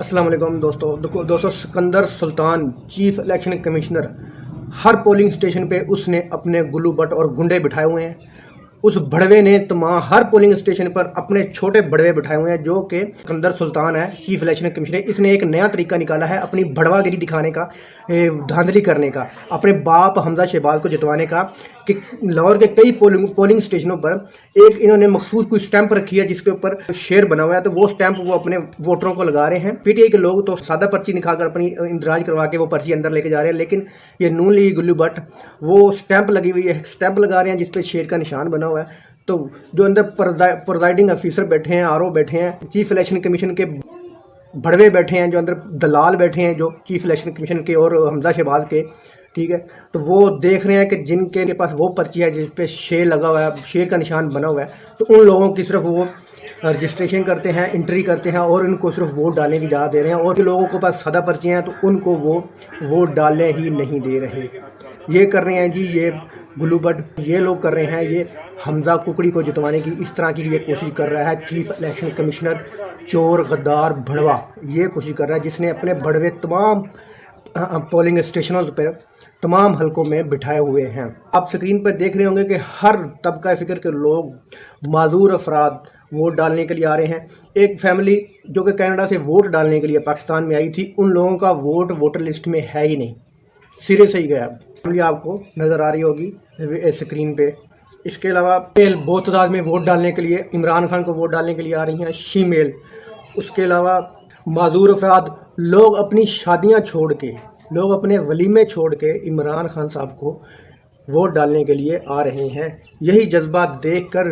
अस्सलाम वालेकुम दोस्तों Sikandar Sultan chief election commissioner हर पोलिंग स्टेशन पे उसने अपने गुल्लू बट और गुंडे बिठाए हुए हैं। उस भड़वे ने तमाम हर पोलिंग स्टेशन पर अपने छोटे भड़वे बिठाए हुए हैं जो कि सिकंदर सुल्तान है चीफ इलेक्शन कमिश्नर। इसने एक नया तरीका निकाला है अपनी भड़वागिरी दिखाने का, धांधली करने का, अपने बाप हमजा शहबाज को जितवाने का। कि लाहौर के कई पोलिंग स्टेशनों पर एक इन्होंने मखसूस कोई स्टैंप रखी है जिसके ऊपर शेर बना हुआ है, तो वो स्टैंप वो अपने वोटरों को लगा रहे हैं। पीटीआई के लोग तो सादा पर्ची दिखाकर अपनी इंदराज करवा के वो पर्ची अंदर लेके जा रहे हैं, लेकिन ये नून लीग गुल्लू भट्ट वो स्टैंप लगी हुई है, स्टैंप लगा रहे हैं जिस पे शेर का निशान बना हुआ है। तो जो अंदर प्रिजाइडिंग ऑफिसर बैठे हैं, आरओ बैठे हैं, चीफ इलेक्शन कमीशन के भड़वे बैठे हैं, जो अंदर दलाल बैठे हैं जो चीफ इलेक्शन कमीशन के और हमजा शहबाज के, ठीक है, तो वो देख रहे हैं कि जिनके पास वो पर्ची है जिस पे शेर लगा हुआ है, शेर का निशान बना हुआ है, तो उन लोगों की सिर्फ वो रजिस्ट्रेशन करते हैं, एंट्री करते हैं और उनको सिर्फ वोट डालने की इजाज़त दे रहे हैं। और जो लोगों के पास सादा पर्चियाँ हैं तो उनको वो वोट डालने ही नहीं दे रहे। ये कर रहे हैं जी, ये गुल्लू भट्ट ये लोग कर रहे हैं, ये हमजा कुकड़ी को जितवाने की इस तरह की ये कोशिश कर रहा है चीफ इलेक्शन कमिश्नर, चोर गद्दार भड़वा ये कोशिश कर रहा है, जिसने अपने भड़वे तमाम पोलिंग स्टेशनों पर तमाम हलकों में बिठाए हुए हैं। आप स्क्रीन पर देख रहे होंगे कि हर तबका फ़िक्र के लोग, माजूर अफराद वोट डालने के लिए आ रहे हैं। एक फैमिली जो कि कनाडा से वोट डालने के लिए पाकिस्तान में आई थी, उन लोगों का वोट वोटर लिस्ट में है ही नहीं, सिरे से ही गया। फैमिली आपको नज़र आ रही होगी स्क्रीन पे। इसके अलावा मेल बहुत तादाद में वोट डालने के लिए इमरान खान को वोट डालने के लिए आ रही हैं, शीमेल। उसके अलावा माजूर अफराद, लोग अपनी शादियां छोड़ के, लोग अपने वलीमे छोड़ के इमरान खान साहब को वोट डालने के लिए आ रहे हैं। यही जज्बा देखकर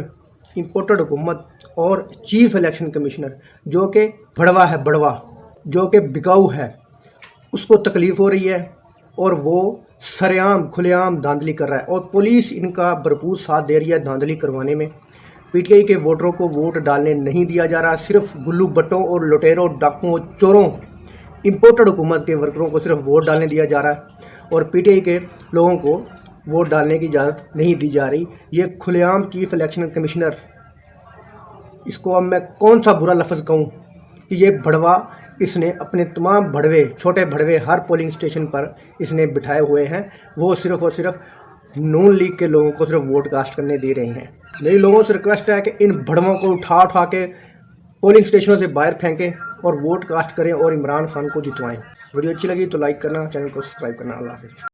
इम्पोर्टेड हुकूमत और चीफ इलेक्शन कमिश्नर जो कि भड़वा है, भड़वा जो कि बिकाऊ है, उसको तकलीफ़ हो रही है और वो सरेआम खुलेआम धांधली कर रहा है और पुलिस इनका भरपूर साथ दे रही है धांधली करवाने में। पीटीआई के वोटरों को वोट डालने नहीं दिया जा रहा, सिर्फ गुल्लू बट्टों और लुटेरों, डाकुओं, चोरों, इम्पोर्टेड हुकूमत के वर्करों को सिर्फ वोट डालने दिया जा रहा है और पीटीआई के लोगों को वोट डालने की इजाज़त नहीं दी जा रही। ये खुलेआम चीफ इलेक्शन कमिश्नर, इसको अब मैं कौन सा बुरा लफ्ज़ कहूँ कि ये भड़वा, इसने अपने तमाम भड़वे, छोटे भड़वे हर पोलिंग स्टेशन पर इसने बिठाए हुए हैं। वो सिर्फ़ और सिर्फ नून लीग के लोगों को सिर्फ वोट कास्ट करने दे रहे हैं। मेरी लोगों से रिक्वेस्ट है कि इन भड़वों को उठा उठा के पोलिंग स्टेशनों से बाहर फेंकें और वोट कास्ट करें और इमरान खान को जितवाएं। वीडियो अच्छी लगी तो लाइक करना, चैनल को सब्सक्राइब करना। अल्लाह हाफ़िज़।